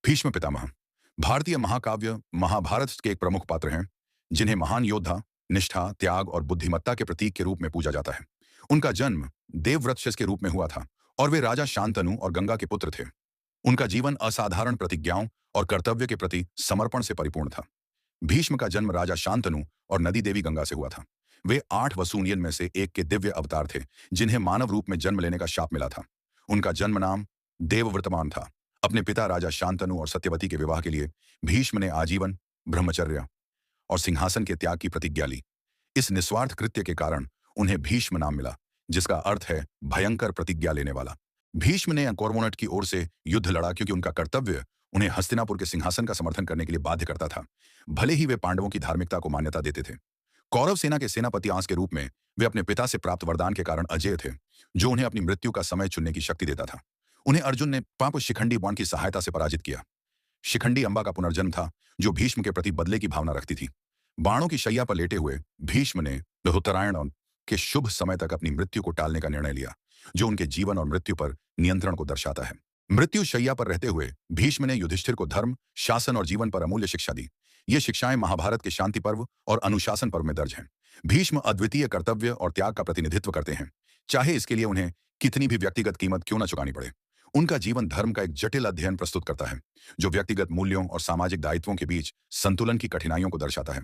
भीष्म पितामह भारतीय महाकाव्य महाभारत के एक प्रमुख पात्र हैं, जिन्हें महान योद्धा, निष्ठा, त्याग और बुद्धिमत्ता के प्रतीक के रूप में पूजा जाता है। उनका जन्म देवव्रत के रूप में हुआ था और वे राजा शांतनु और गंगा के पुत्र थे। उनका जीवन असाधारण प्रतिज्ञाओं और कर्तव्य के प्रति समर्पण से परिपूर्ण था। भीष्म का जन्म राजा शांतनु और नदी देवी गंगा से हुआ था। वे 8 वसूनियन में से एक के दिव्य अवतार थे, जिन्हें मानव रूप में जन्म लेने का शाप मिला था। उनका जन्म नाम देवव्रतमान था। अपने पिता राजा शांतनु और सत्यवती के विवाह के लिए भीष्म ने आजीवन ब्रह्मचर्य और सिंहासन के त्याग की प्रतिज्ञा ली। इस निस्वार्थ कृत्य के कारण उन्हें भीष्म नाम मिला, जिसका अर्थ है भयंकर प्रतिज्ञा लेने वाला। भीष्म ने कौरवों की ओर से युद्ध लड़ा क्योंकि उनका कर्तव्य उन्हें हस्तिनापुर के सिंहासन का समर्थन करने के लिए बाध्य करता था, भले ही वे पांडवों की धार्मिकता को मान्यता देते थे। कौरव सेना के सेनापति आंस के रूप में वे अपने पिता से प्राप्त वरदान के कारण अजेय थे, जो उन्हें अपनी मृत्यु का समय चुनने की शक्ति देता था। उन्हें अर्जुन ने पाप शिखंडी बाण की सहायता से पराजित किया। शिखंडी अंबा का पुनर्जन्म था, जो भीष्म के प्रति बदले की भावना रखती थी। बाणों की शैया पर लेटे हुए भीष्म ने उत्तरायण के शुभ समय तक अपनी मृत्यु को टालने का निर्णय लिया, जो उनके जीवन और मृत्यु पर नियंत्रण को दर्शाता है। मृत्यु शैया पर रहते हुए भीष्म ने युधिष्ठिर को धर्म, शासन और जीवन पर अमूल्य शिक्षा दी। ये शिक्षाएं महाभारत के शांति पर्व और अनुशासन पर्व में दर्ज हैं। भीष्म अद्वितीय कर्तव्य और त्याग का प्रतिनिधित्व करते हैं, चाहे इसके लिए उन्हें कितनी भी व्यक्तिगत कीमत क्यों न चुकानी पड़े। उनका जीवन धर्म का एक जटिल अध्ययन प्रस्तुत करता है, जो व्यक्तिगत मूल्यों और सामाजिक दायित्वों के बीच संतुलन की कठिनाइयों को दर्शाता है।